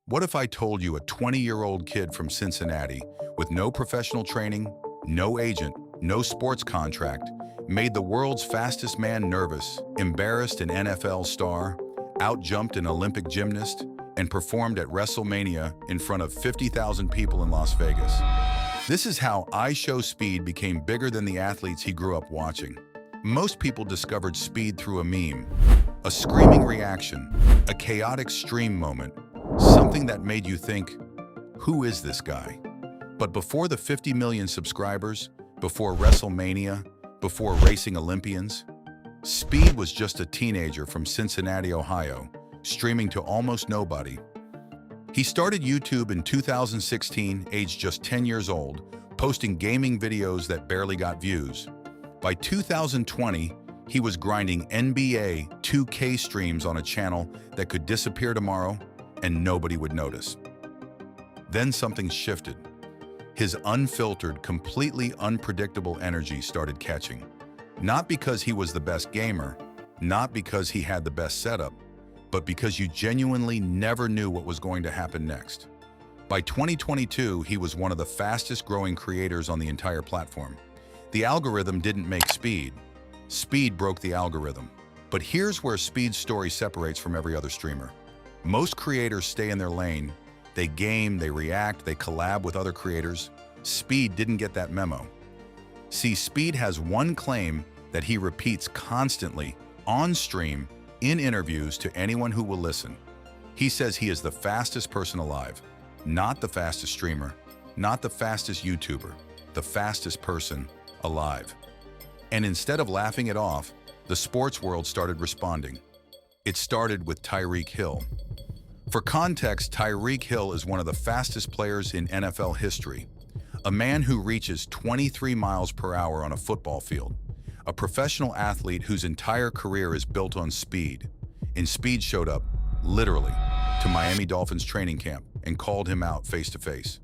What if I told you a 20-year-old kid from Cincinnati, with no professional training, no agent, no sports contract, made the world's fastest man nervous, embarrassed an NFL star, outjumped an Olympic gymnast, and performed at WrestleMania in front of 50,000 people in Las Vegas? This is how IShowSpeed became bigger than the athletes he grew up watching. Most people discovered Speed through a meme, a screaming reaction, a chaotic stream moment, something that made you think, who is this guy? But before the 50 million subscribers, before WrestleMania, before racing Olympians, Speed was just a teenager from Cincinnati, Ohio, streaming to almost nobody. He started YouTube in 2016, aged just 10 years old, posting gaming videos that barely got views. By 2020, he was grinding NBA 2K streams on a channel that could disappear tomorrow and nobody would notice. Then something shifted. His unfiltered, completely unpredictable energy started catching. Not because he was the best gamer, not because he had the best setup, but because you genuinely never knew what was going to happen next. By 2022, he was one of the fastest growing creators on the entire platform. The algorithm didn't make Speed. Speed broke the algorithm. But here's where Speed's story separates from every other streamer. Most creators stay in their lane. They game, they react, they collab with other creators. Speed didn't get that memo. See, Speed has one claim that he repeats constantly, on stream, in interviews to anyone who will listen. He says he is the fastest person alive, not the fastest streamer, not the fastest YouTuber, the fastest person alive. And instead of laughing it off, the sports world started responding. It started with Tyreek Hill. For context, Tyreek Hill is one of the fastest players in NFL history, a man who reaches 23 miles per hour on a football field, a professional athlete whose entire career is built on speed. And Speed showed up, literally, to Miami Dolphins training camp and called him out face to face.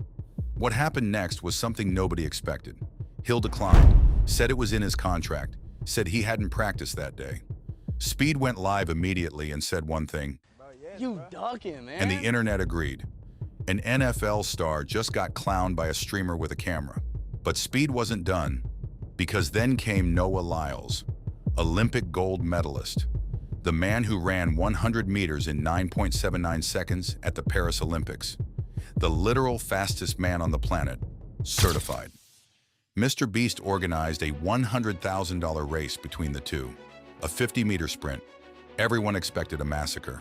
What happened next was something nobody expected. Hill declined, said it was in his contract, said he hadn't practiced that day. Speed went live immediately and said one thing, "You ducking, man." and the internet agreed. An NFL star just got clowned by a streamer with a camera. But Speed wasn't done, because then came Noah Lyles, Olympic gold medalist, the man who ran 100 meters in 9.79 seconds at the Paris Olympics, the literal fastest man on the planet, certified. Mr. Beast organized a $100,000 race between the two, a 50-meter sprint. Everyone expected a massacre.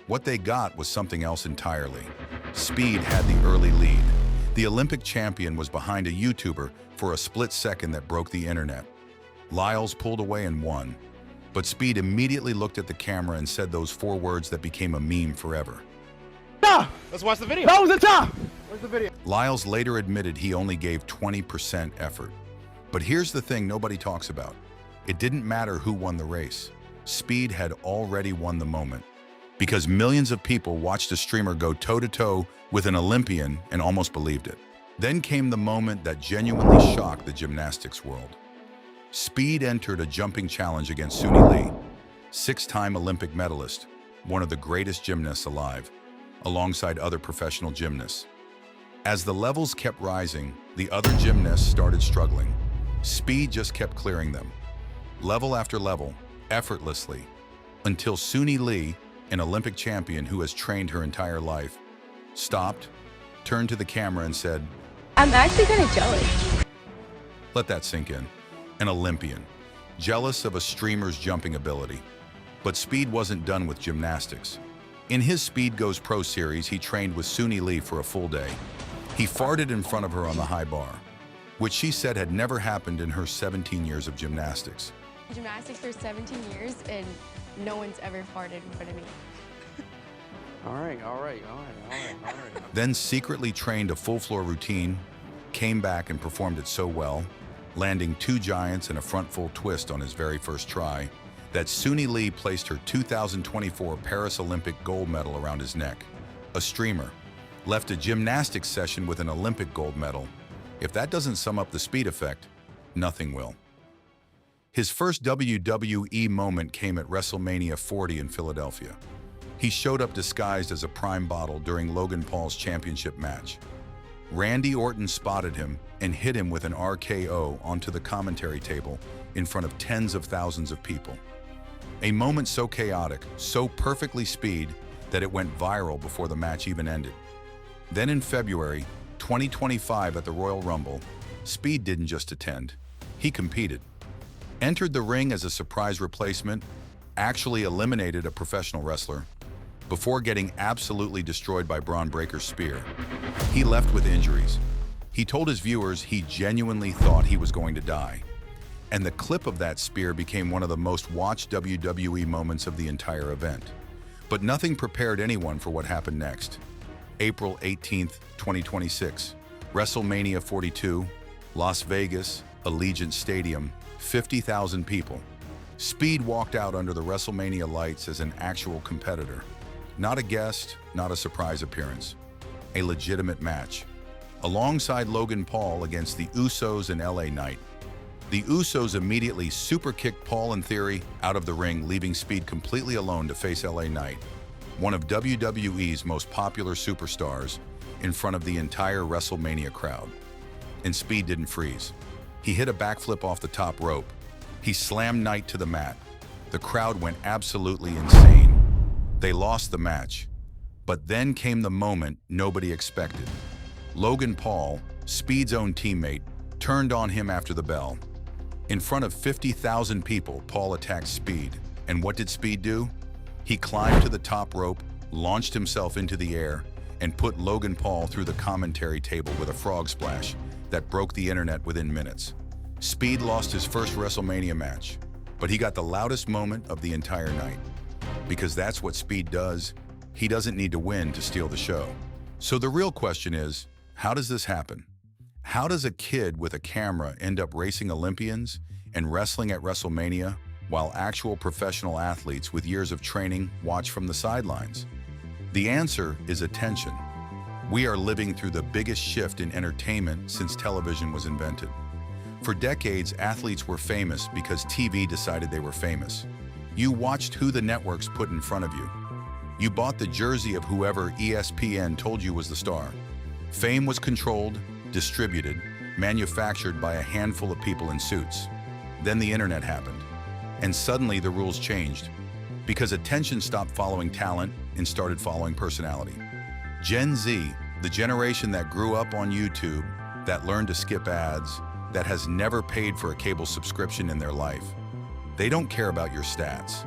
What they got was something else entirely. Speed had the early lead. The Olympic champion was behind a YouTuber for a split second that broke the internet. Lyles pulled away and won. But Speed immediately looked at the camera and said those 4 words that became a meme forever. Ah! Let's watch the video. That was the top! Where's the video? Lyles later admitted he only gave 20% effort. But here's the thing nobody talks about. It didn't matter who won the race. Speed had already won the moment. Because millions of people watched a streamer go toe-to-toe with an Olympian and almost believed it. Then came the moment that genuinely shocked the gymnastics world. Speed entered a jumping challenge against Suni Lee, 6-time Olympic medalist, one of the greatest gymnasts alive, alongside other professional gymnasts. As the levels kept rising, the other gymnasts started struggling. Speed just kept clearing them, level after level, effortlessly, until Suni Lee, an Olympic champion who has trained her entire life, stopped, turned to the camera and said, "I'm actually kind of jealous." Let that sink in. An Olympian, jealous of a streamer's jumping ability. But Speed wasn't done with gymnastics. In his Speed Goes Pro series, he trained with Suni Lee for a full day. He farted in front of her on the high bar, which she said had never happened in her 17 years of gymnastics. Gymnastics for 17 years and no one's ever farted in front of me. All right. Then secretly trained a full floor routine, came back and performed it so well, landing 2 giants and a front full twist on his very first try, that Suni Lee placed her 2024 Paris Olympic gold medal around his neck. A streamer left a gymnastics session with an Olympic gold medal. If that doesn't sum up the Speed effect, nothing will. His first WWE moment came at WrestleMania 40 in Philadelphia. He showed up disguised as a prime bottle during Logan Paul's championship match. Randy Orton spotted him and hit him with an RKO onto the commentary table in front of tens of thousands of people. A moment so chaotic, so perfectly Speed, that it went viral before the match even ended. Then in February 2025 at the Royal Rumble, Speed didn't just attend, he competed. Entered the ring as a surprise replacement, actually eliminated a professional wrestler, before getting absolutely destroyed by Braun Breaker's spear. He left with injuries. He told his viewers he genuinely thought he was going to die. And the clip of that spear became one of the most watched WWE moments of the entire event. But nothing prepared anyone for what happened next. April 18th, 2026, WrestleMania 42, Las Vegas, Allegiant Stadium, 50,000 people. Speed walked out under the WrestleMania lights as an actual competitor. Not a guest, not a surprise appearance. A legitimate match. Alongside Logan Paul against the Usos and LA Knight. The Usos immediately super kicked Paul and Theory out of the ring, leaving Speed completely alone to face LA Knight, one of WWE's most popular superstars, in front of the entire WrestleMania crowd. And Speed didn't freeze. He hit a backflip off the top rope. He slammed Knight to the mat. The crowd went absolutely insane. They lost the match. But then came the moment nobody expected. Logan Paul, Speed's own teammate, turned on him after the bell. In front of 50,000 people, Paul attacked Speed. And what did Speed do? He climbed to the top rope, launched himself into the air, and put Logan Paul through the commentary table with a frog splash that broke the internet within minutes. Speed lost his first WrestleMania match, but he got the loudest moment of the entire night. Because that's what Speed does. He doesn't need to win to steal the show. So the real question is, how does this happen? How does a kid with a camera end up racing Olympians and wrestling at WrestleMania while actual professional athletes with years of training watch from the sidelines? The answer is attention. We are living through the biggest shift in entertainment since television was invented. For decades, athletes were famous because TV decided they were famous. You watched who the networks put in front of you. You bought the jersey of whoever ESPN told you was the star. Fame was controlled, distributed, manufactured by a handful of people in suits. Then the internet happened. And suddenly the rules changed. Because attention stopped following talent and started following personality. Gen Z, the generation that grew up on YouTube, that learned to skip ads, that has never paid for a cable subscription in their life. They don't care about your stats.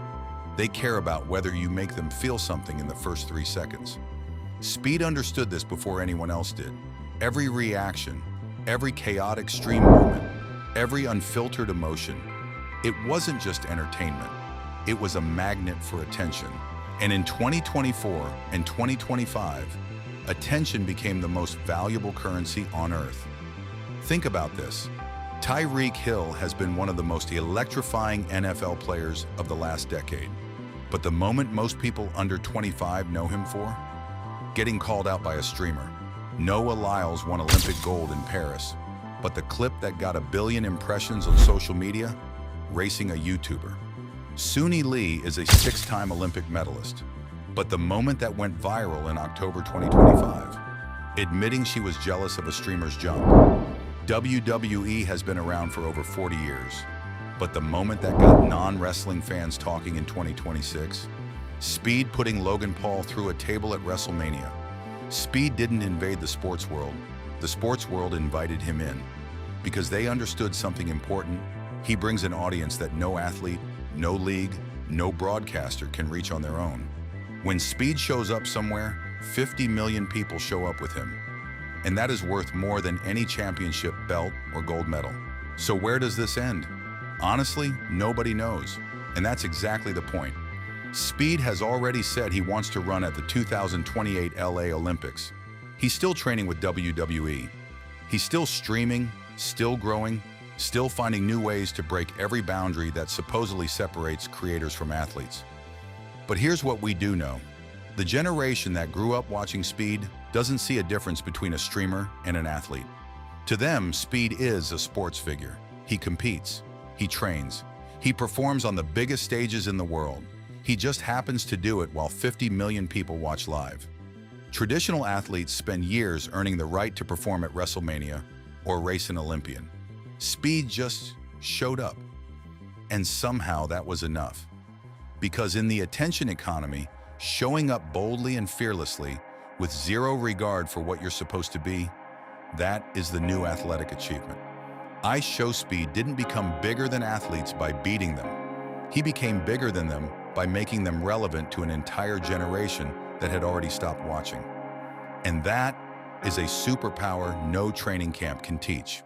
They care about whether you make them feel something in the first 3 seconds. Speed understood this before anyone else did. Every reaction, every chaotic stream moment, every unfiltered emotion, it wasn't just entertainment. It was a magnet for attention. And in 2024 and 2025, attention became the most valuable currency on earth. Think about this. Tyreek Hill has been one of the most electrifying NFL players of the last decade. But the moment most people under 25 know him for? Getting called out by a streamer. Noah Lyles won Olympic gold in Paris. But the clip that got 1 billion impressions on social media? Racing a YouTuber. Suni Lee is a 6-time Olympic medalist. But the moment that went viral in October 2025, admitting she was jealous of a streamer's jump. WWE has been around for over 40 years. But the moment that got non-wrestling fans talking in 2026, Speed putting Logan Paul through a table at WrestleMania. Speed didn't invade the sports world. The sports world invited him in. Because they understood something important. He brings an audience that no athlete, no league, no broadcaster can reach on their own. When Speed shows up somewhere, 50 million people show up with him. And that is worth more than any championship belt or gold medal. So where does this end? Honestly, nobody knows. And that's exactly the point. Speed has already said he wants to run at the 2028 LA Olympics. He's still training with WWE. He's still streaming, still growing, still finding new ways to break every boundary that supposedly separates creators from athletes. But here's what we do know. The generation that grew up watching Speed doesn't see a difference between a streamer and an athlete. To them, Speed is a sports figure. He competes. He trains. He performs on the biggest stages in the world. He just happens to do it while 50 million people watch live. Traditional athletes spend years earning the right to perform at WrestleMania or race an Olympian. Speed just showed up. And somehow that was enough. Because in the attention economy, showing up boldly and fearlessly with zero regard for what you're supposed to be, that is the new athletic achievement. IShowSpeed didn't become bigger than athletes by beating them. He became bigger than them by making them relevant to an entire generation that had already stopped watching. And that is a superpower no training camp can teach.